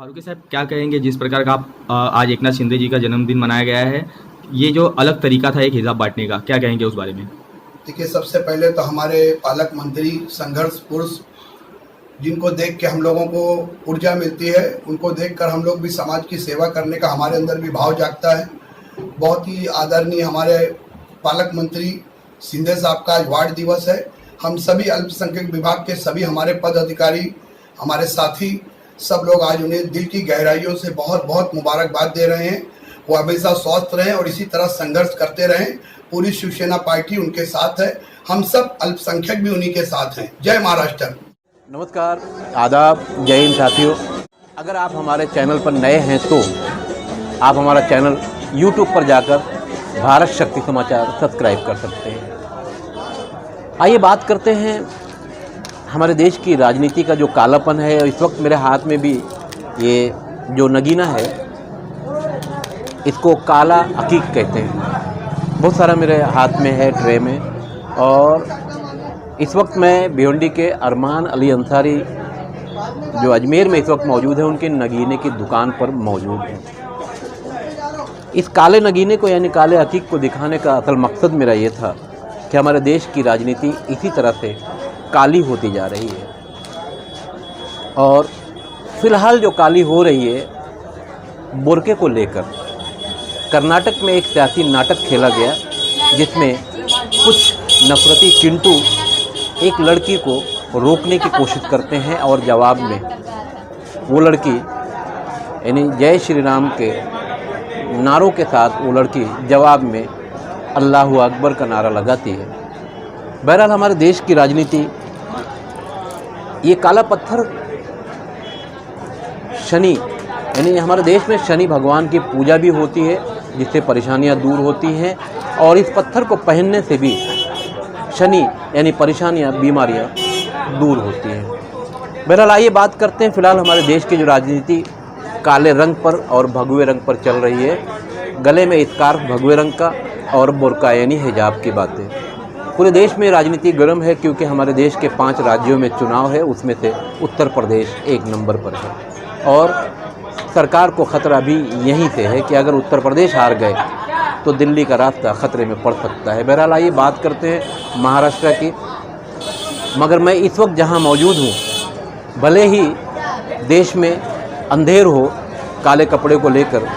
फारूकी साहब, क्या कहेंगे जिस प्रकार का आप आज एकनाथ शिंदे जी का जन्मदिन मनाया गया है, ये जो अलग तरीका था एक हिसाब बांटने का, क्या कहेंगे उस बारे में? देखिए, सबसे पहले तो हमारे पालक मंत्री संघर्ष पुरुष, जिनको देख के हम लोगों को ऊर्जा मिलती है, उनको देखकर हम लोग भी समाज की सेवा करने का हमारे अंदर भी भाव जागता है। बहुत ही आदरणीय हमारे पालक मंत्री शिंदे साहब का आज वार्ड दिवस है। हम सभी अल्पसंख्यक विभाग के सभी हमारे पद अधिकारी, हमारे साथी, सब लोग आज उन्हें दिल की गहराइयों से बहुत बहुत मुबारकबाद दे रहे हैं। वो हमेशा स्वस्थ रहें और इसी तरह संघर्ष करते रहें। पूरी शिवसेना पार्टी उनके साथ है, हम सब अल्पसंख्यक भी उन्हीं के साथ हैं। जय महाराष्ट्र। नमस्कार, आदाब, जय हिंद साथियों। अगर आप हमारे चैनल पर नए हैं तो आप हमारा चैनल YouTube पर जाकर भारत शक्ति समाचार सब्सक्राइब कर सकते हैं। आइए बात करते हैं हमारे देश की राजनीति का जो कालापन है। और इस वक्त मेरे हाथ में भी ये जो नगीना है, इसको काला अकीक कहते हैं। बहुत सारा मेरे हाथ में है ट्रे में। और इस वक्त मैं भिवंडी के अरमान अली अंसारी जो अजमेर में इस वक्त मौजूद है, उनके नगीने की दुकान पर मौजूद है। इस काले नगीने को यानी काले अकीक को दिखाने का असल मकसद मेरा ये था कि हमारे देश की राजनीति इसी तरह से काली होती जा रही है। और फिलहाल जो काली हो रही है, बुर्के को लेकर कर्नाटक में एक सियासी नाटक खेला गया, जिसमें कुछ नफरती चिंटू एक लड़की को रोकने की कोशिश करते हैं और जवाब में वो लड़की यानी जय श्री राम के नारों के साथ वो लड़की जवाब में अल्लाहु अकबर का नारा लगाती है। बहरहाल हमारे देश की राजनीति, ये काला पत्थर शनि, यानी हमारे देश में शनि भगवान की पूजा भी होती है, जिससे परेशानियां दूर होती हैं। और इस पत्थर को पहनने से भी शनि यानी परेशानियां, बीमारियां दूर होती हैं। बहरहाल आइए बात करते हैं फिलहाल हमारे देश की जो राजनीति काले रंग पर और भगवे रंग पर चल रही है। गले में स्कार्फ भगवे रंग का और बुर्का यानी हिजाब की बातें। पूरे देश में राजनीति गर्म है, क्योंकि हमारे देश के 5 राज्यों में चुनाव है, उसमें से उत्तर प्रदेश 1 नंबर पर है। और सरकार को ख़तरा भी यहीं से है कि अगर उत्तर प्रदेश हार गए तो दिल्ली का रास्ता ख़तरे में पड़ सकता है। बहरहाल आइए बात करते हैं महाराष्ट्र की। मगर मैं इस वक्त जहां मौजूद हूं, भले ही देश में अंधेर हो काले कपड़े को लेकर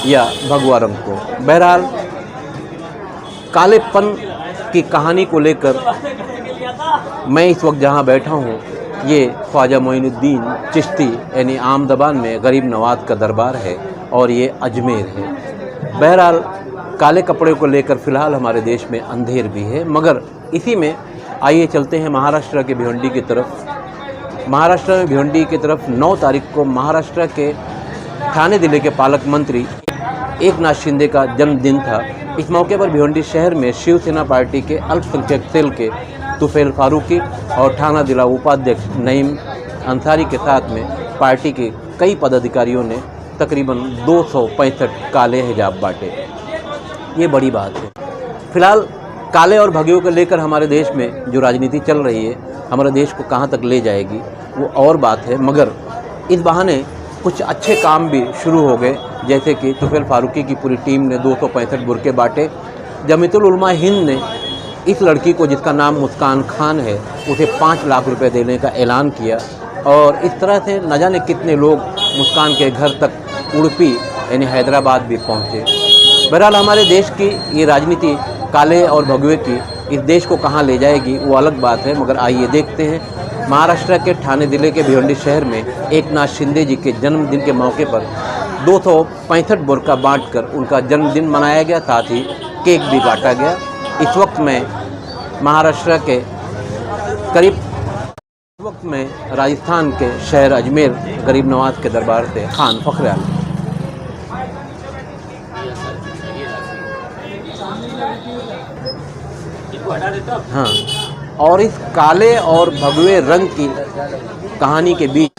या भगवा रंग को, बहरहाल कालेपन की कहानी को लेकर मैं इस वक्त जहां बैठा हूं, ये ख्वाजा मोइनुद्दीन चिश्ती यानी आम ज़बान में गरीब नवाज का दरबार है और ये अजमेर है। बहरहाल काले कपड़े को लेकर फ़िलहाल हमारे देश में अंधेर भी है। मगर इसी में आइए चलते हैं महाराष्ट्र के भिवंडी की तरफ। महाराष्ट्र में भिवंडी की तरफ 9 तारीख को महाराष्ट्र के ठाणे जिले के पालक मंत्री एकनाथ शिंदे का जन्मदिन था। इस मौके पर भिवंडी शहर में शिवसेना पार्टी के अल्पसंख्यक सेल के तुफैल फारूकी और ठाणा जिला उपाध्यक्ष नईम अंसारी के साथ में पार्टी के कई पदाधिकारियों ने तकरीबन 265 काले हिजाब बांटे। ये बड़ी बात है। फिलहाल काले और भगवे को लेकर हमारे देश में जो राजनीति चल रही है, हमारे देश को कहाँ तक ले जाएगी वो और बात है। मगर इस बहाने कुछ अच्छे काम भी शुरू हो गए, जैसे कि तुफैल फारूकी की पूरी टीम ने 265 बुर्के बांटे। जमीयतुल उलमा हिंद ने इस लड़की को, जिसका नाम मुस्कान खान है, उसे 5 लाख रुपए देने का ऐलान किया। और इस तरह से न जाने कितने लोग मुस्कान के घर तक उड़पी यानी हैदराबाद भी पहुँचे। बहरहाल हमारे देश की ये राजनीति काले और भगवे की इस देश को कहाँ ले जाएगी वो अलग बात है। मगर आइए देखते हैं। महाराष्ट्र के ठाणे जिले के भिवंडी शहर में एकनाथ शिंदे जी के जन्मदिन के मौके पर 265 बुर्का बांटकर उनका जन्मदिन मनाया गया, साथ ही केक भी काटा गया। इस वक्त मैं महाराष्ट्र के करीब राजस्थान के शहर अजमेर गरीब नवाज के दरबार से खान फखरे आलम। हाँ, और इस काले और भगवे रंग की कहानी के बीच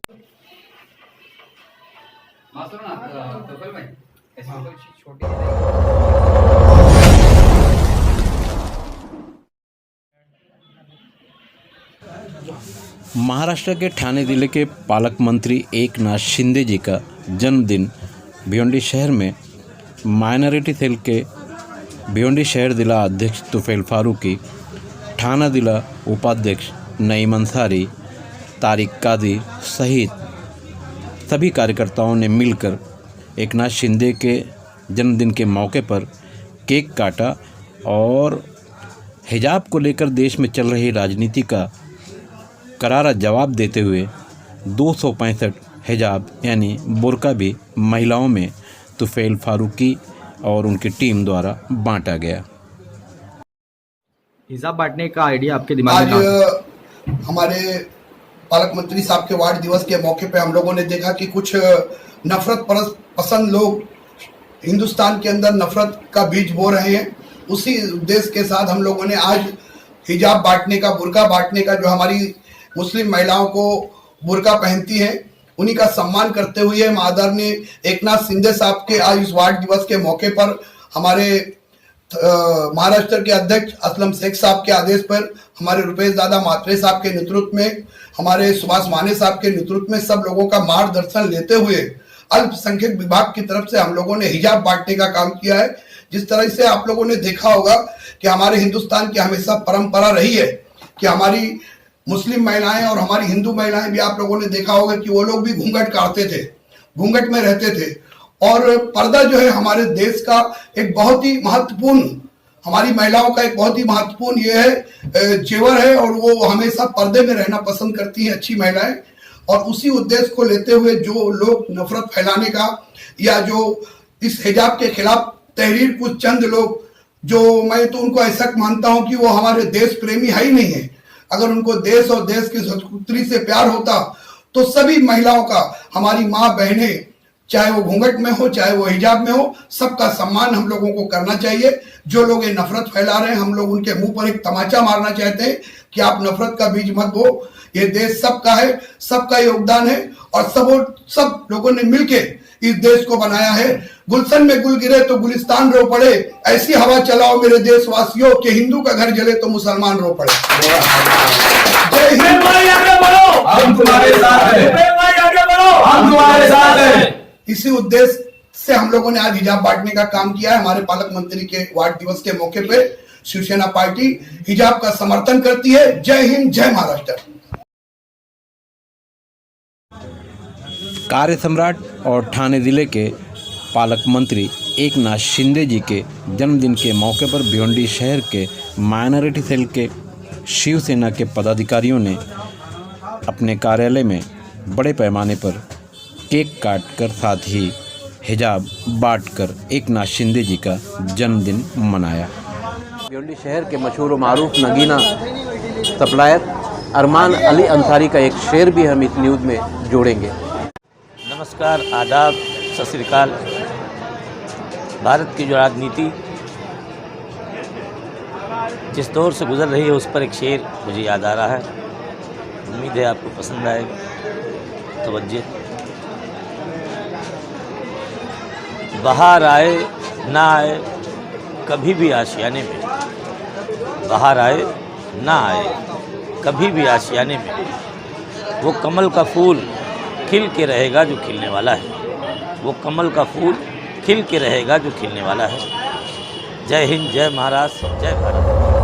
महाराष्ट्र के ठाणे जिले के पालक मंत्री एकनाथ शिंदे जी का जन्मदिन भिवंडी शहर में माइनॉरिटी सेल के भिवंडी शहर जिला अध्यक्ष तुफैल फारूकी, ठाणा जिला उपाध्यक्ष नईम अंसारी, तारिक कादी सहित सभी कार्यकर्ताओं ने मिलकर एकनाथ शिंदे के जन्मदिन के मौके पर केक काटा और हिजाब को लेकर देश में चल रही राजनीति का करारा जवाब देते हुए 265 हिजाब यानी बुर्का भी महिलाओं में तुफैल फारूकी और उनकी टीम द्वारा बांटा गया। हिजाब बांटने का आइडिया आपके दिमाग में आज कहाँ? हमारे पालक मंत्री साहब के वार्ड दिवस के मौके पे हम लोगों ने देखा कि कुछ नफरत पसंद लोग हिंदुस्तान के अंदर नफरत का बीज बो रहे हैं। उसी उद्देश्य के साथ हम लोगों ने आज हिजाब बांटने का, बुर्का बांटने का, जो हमारी मुस्लिम महिलाओं को बुर्का पहनती हैं उन्हीं का सम्मान करते हुए आदरणीय एकनाथ शिंदे साहब के आज इस वार्ड दिवस के मौके पर हमारे महाराष्ट्र के अध्यक्ष असलम शेख साहब के आदेश पर हमारे रुपेश दादा मात्रे साहब के नेतृत्व में, हमारे सुभाष माने साहब के नेतृत्व में सब लोगों का मार्गदर्शन लेते हुए अल्पसंख्यक विभाग की तरफ से हम लोगों ने हिजाब बांटने का काम किया है। जिस तरह से आप लोगों ने देखा होगा कि हमारे हिंदुस्तान की हमेशा परंपरा रही है कि हमारी मुस्लिम महिलाएं और हमारी हिंदू महिलाएं भी, आप लोगों ने देखा होगा कि वो लोग भी घूंघट काटते थे, घूंघट में रहते थे। और पर्दा जो है हमारे देश का एक बहुत ही महत्वपूर्ण, हमारी महिलाओं का एक बहुत ही महत्वपूर्ण ये है जेवर है और वो हमेशा पर्दे में रहना पसंद करती हैं अच्छी महिलाएं। और उसी उद्देश्य को लेते हुए जो लोग नफरत फैलाने का या जो इस हिजाब के खिलाफ तहरीर, कुछ चंद लोग, जो मैं तो उनको ऐसा मानता हूं कि वो हमारे देश प्रेमी है ही नहीं है। अगर उनको देश और देश की संस्कृति से प्यार होता तो सभी महिलाओं का, हमारी माँ बहनें, चाहे वो घूंघट में हो चाहे वो हिजाब में हो, सबका सम्मान हम लोगों को करना चाहिए। जो लोग ये नफरत फैला रहे हैं, हम लोग उनके मुंह पर एक तमाचा मारना चाहते हैं कि आप नफरत का बीज मत बो। ये देश सबका है, सबका योगदान है और सब लोगों ने मिलके इस देश को बनाया है। गुलशन में गुल गिरे तो गुलिस्तान रो पड़े, ऐसी हवा चलाओ मेरे देशवासियों कि हिंदू का घर जले तो मुसलमान रो पड़े। जय हिंद, हम तुम्हारे साथ हैं, हम तुम्हारे साथ हैं। इसी उद्देश्य से हम लोगों ने आज हिजाब बांटने का काम किया है। हमारे पालक मंत्री के वार्ड दिवस के मौके पे शिवसेना पार्टी हिजाब का समर्थन करती है। जय हिंद, जय महाराष्ट्र। कार्य सम्राट और ठाणे जिले के पालक मंत्री एकनाथ शिंदे जी के जन्मदिन के मौके पर भिवंडी शहर के माइनॉरिटी सेल के शिवसेना के पदाधिकारियों ने अपने कार्यालय में बड़े पैमाने पर केक काटकर साथ ही हिजाब बांटकर एकनाथ शिंदे जी का जन्मदिन मनाया। भिवंडी शहर के मशहूर व मारूफ नगीना सप्लायर अरमान अली अंसारी का एक शेर भी हम इस न्यूज़ में जोड़ेंगे। नमस्कार, आदाब, सत श्री अकाल। भारत की जो राजनीति जिस दौर से गुजर रही है उस पर एक शेर मुझे याद आ रहा है। उम्मीद है आपको पसंद आएगा। तवज्जो। बहार आए ना आए कभी भी आशियाने में, बहार आए ना आए कभी भी आशियाने में, वो कमल का फूल खिल के रहेगा जो खिलने वाला है, वो कमल का फूल खिल के रहेगा जो खिलने वाला है। जय हिंद, जय महाराष्ट्र, जय भारत।